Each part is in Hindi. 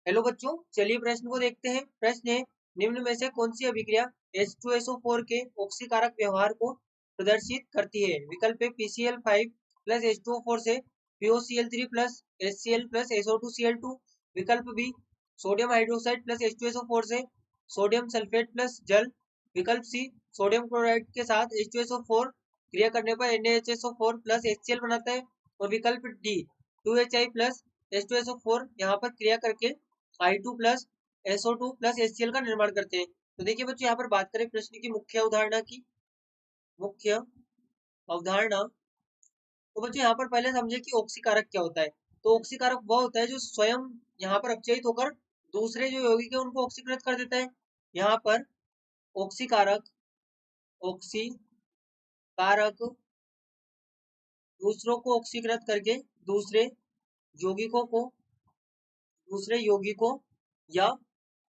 हेलो बच्चों, चलिए प्रश्न को देखते हैं। प्रश्न है, निम्न में से कौन सी अभिक्रिया H2SO4 के ऑक्सीकारक व्यवहार को प्रदर्शित करती है? विकल्प है PCl5 प्लस H2O4 से POCl3 plus HCl plus SO2Cl2। विकल्प B, sodium hydroxide plus H2SO4 से सोडियम सल्फेट प्लस जल। विकल्प सी, सोडियम क्लोराइड के साथ H2SO4 क्रिया करने पर NaHSO4 प्लस HCl बनाता है। और विकल्प डी, 2Hi प्लस H2SO4 यहाँ पर क्रिया करके I2 plus SO2 plus HCl का निर्माण करते हैं। तो देखिए बच्चों, यहाँ पर बात करें प्रश्न की मुख्य अवधारणा की। मुख्य अवधारणा, तो बच्चों यहाँ पर पहले समझे कि ऑक्सीकारक क्या होता है। तो ऑक्सीकारक वह होता है जो स्वयं यहाँ पर अपचयित होकर दूसरे जो यौगिक है उनको ऑक्सीकृत कर देता है। यहाँ पर ऑक्सीकारक ऑक्सीकारक दूसरों को ऑक्सीकृत करके यौगिकों को दूसरे यौगिकों या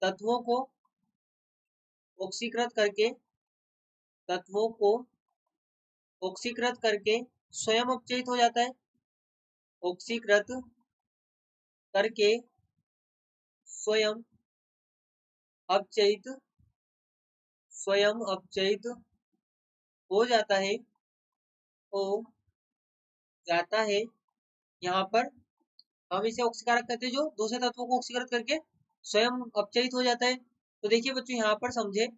तत्वों को ऑक्सीकृत करके तत्वों को ऑक्सीकृत करके स्वयं अपचयित हो जाता है। ऑक्सीकृत करके स्वयं अपचयित हो जाता है हो जाता है। यहाँ पर हम इसे ऑक्सीकारक कहते हैं जो दूसरे तत्वों को ऑक्सीकृत करके स्वयं अपचयित हो जाता है। तो देखिए बच्चों, यहाँ पर समझे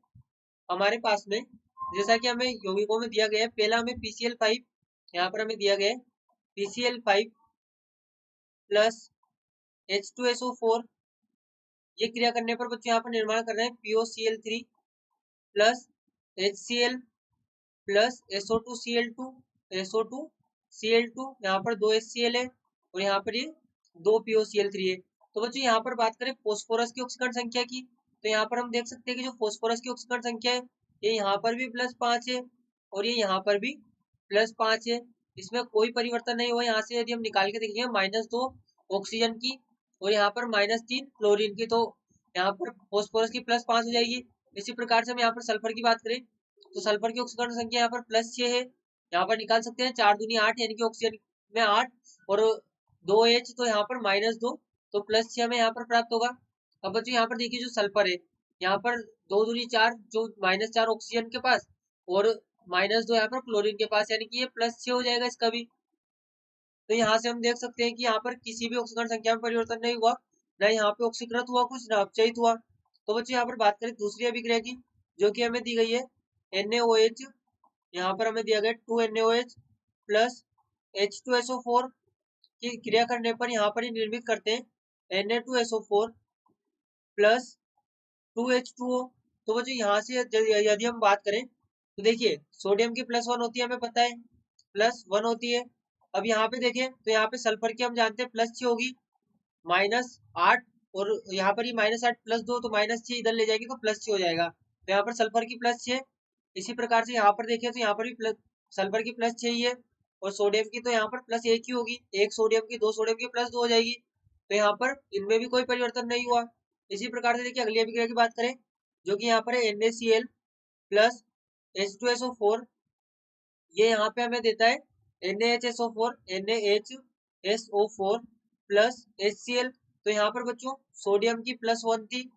हमारे पास में जैसा कि हमें यौगिकों में दिया गया है, पहला हमें PCl5 यहाँ पर हमें दिया गया है PCl5 प्लस H2SO4। ये क्रिया करने पर बच्चों यहाँ पर निर्माण कर रहे हैं POCl3 plus HCl plus SO2Cl2 यहाँ पर 2 HCl है और यहाँ पर ये 2 POCl3 है। तो बच्चों यहाँ पर बात करें फोस्फोरस की ऑक्सीकरण संख्या की, तो यहाँ पर हम देख सकते हैं कि जो फोस्फोरस की ऑक्सीकरण संख्या है, ये यहाँ पर भी +5 है और ये यहाँ पर भी +5 है। इसमें कोई परिवर्तन नहीं हुआ। यहाँ से यदि हम निकाल के देखेंगे -2 ऑक्सीजन की और यहाँ पर -3 क्लोरीन की, तो यहाँ पर फोस्फोरस की +5 हो जाएगी। इसी प्रकार से हम यहाँ पर सल्फर की बात करें तो सल्फर की ऑक्सीकरण संख्या यहाँ पर +6 है। यहाँ पर निकाल सकते हैं 4 दूनी 8, यानी कि ऑक्सीजन में 8 और 2H, तो यहाँ पर -2, तो +6 हमें यहाँ पर प्राप्त होगा। अब बच्चों यहाँ पर देखिए जो सल्फर है, यहाँ पर 2 दूनी 4, जो -4 ऑक्सीजन के पास और -2 यहाँ पर क्लोरीन के पास, यानी कि ये +6 हो जाएगा इसका भी। तो यहाँ से हम देख सकते हैं कि यहाँ पर किसी भी ऑक्सीकरण संख्या में परिवर्तन नहीं हुआ, न यहाँ पे ऑक्सीकृत हुआ कुछ, न अपचयित हुआ। तो बच्चों यहाँ पर बात करें दूसरी अभिक्रिया की, जो कि हमें दी गई है NaOH। यहाँ पर हमें दिया गया 2NaOH प्लस H2SO4 की क्रिया करने पर यहाँ पर ही निर्मित करते हैं Na2SO4 प्लस 2H2O। तो बच्चों यहाँ से यदि हम बात करें तो देखिए सोडियम की +1 होती है, हमें पता है +1 होती है। अब यहाँ पे देखें तो यहाँ पे सल्फर की हम जानते हैं +6 होगी, -8 और यहाँ पर ही -8 +2, तो -6 इधर ले जाएगी तो +6 हो जाएगा। तो यहाँ पर सल्फर की +6। इसी प्रकार से यहाँ पर देखें तो यहाँ पर भी सल्फर की +6 ही है और सोडियम की तो यहाँ पर +1 ही होगी। एक सोडियम की, 2 सोडियम की +2 हो जाएगी। तो यहाँ पर इनमें भी कोई परिवर्तन नहीं हुआ। इसी प्रकार से देखिए अगली अभिक्रिया की बात करें, जो कि यहाँ पर है NaCl प्लस H2SO4। ये यहाँ पे हमें देता है NaHSO4 प्लस HCl। तो यहाँ पर बच्चों सोडियम की +1 थी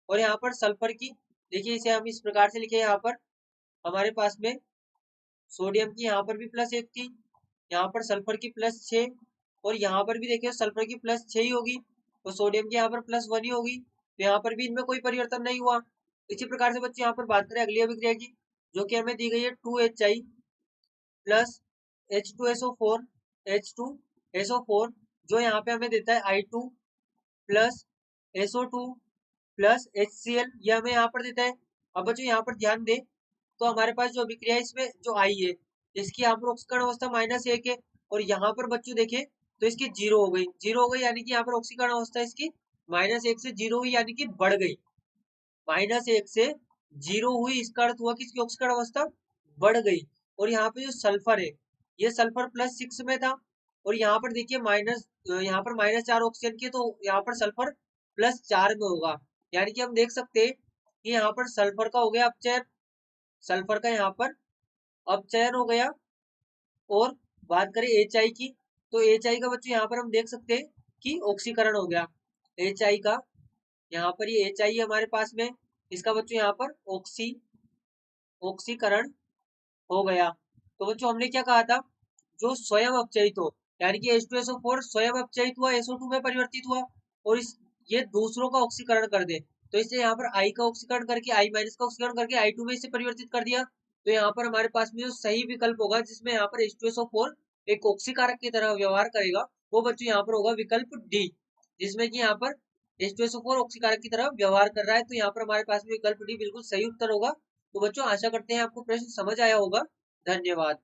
और यहाँ पर सल्फर की, देखिए इसे हम इस प्रकार से लिखे, यहाँ पर हमारे पास में सोडियम की यहाँ पर भी +1 थी, यहाँ पर सल्फर की +6 और यहाँ पर भी देखिए सल्फर की +6 ही होगी और सोडियम की यहाँ पर +1 ही होगी। तो यहाँ पर भी इनमें कोई परिवर्तन नहीं हुआ। इसी प्रकार से बच्चे यहाँ पर बात करें अगली अभिक्रिया की, जो कि हमें दी गई है 2HI प्लस H2SO4 जो यहाँ पे हमें देता है I2 plus SO2 plus HCl, ये हमें यहाँ पर देता है। अब बच्चों यहाँ पर ध्यान दें तो हमारे पास जो अभिक्रिया है इसमें जो आई है, इसकी यहाँ पर ऑक्सीकरण अवस्था -1 है और यहाँ पर बच्चों देखें तो इसकी 0 हो गई। 0 हो गई यानी कि यहाँ पर ऑक्सीकरण अवस्था इसकी -1 से 0 हुई, यानी कि बढ़ गई। -1 से 0 हुई, इसका अर्थ हुआ कि इसकी ऑक्सीकरण अवस्था बढ़ गई। और यहाँ पे जो सल्फर है, ये सल्फर +6 में था और यहाँ पर देखिए यहाँ पर -4 ऑक्सीजन की, तो यहाँ पर सल्फर +4 में होगा। यानी कि हम देख सकते हैं कि यहाँ पर सल्फर का हो गया अपचयन, सल्फर का यहाँ पर अपचयन हो गया। और बात करें HI की, तो HI का बच्चों यहाँ पर हम देख सकते हैं कि ऑक्सीकरण हो गया। HI का, यहाँ पर ये HI है हमारे पास में, इसका बच्चों यहाँ पर ऑक्सीकरण हो गया। तो बच्चों हमने क्या कहा था, जो स्वयं अपचयित हो, यानी कि H2SO4 स्वयं अपचयित हुआ SO2 में परिवर्तित हुआ और ये दूसरों का ऑक्सीकरण कर दे, तो इससे यहाँ पर I का ऑक्सीकरण करके I माइनस का ऑक्सीकरण करके I2 में इसे परिवर्तित कर दिया। तो यहाँ पर हमारे पास में जो सही विकल्प होगा जिसमें यहाँ पर H2SO4 एक ऑक्सीकारक की तरह व्यवहार करेगा, वो बच्चों यहाँ पर होगा विकल्प डी, जिसमें कि यहाँ पर H2SO4 ऑक्सीकारक की तरह व्यवहार कर रहा है। तो यहाँ पर हमारे पास में विकल्प डी बिल्कुल सही उत्तर होगा। तो बच्चों आशा करते हैं आपको प्रश्न समझ आया होगा। धन्यवाद।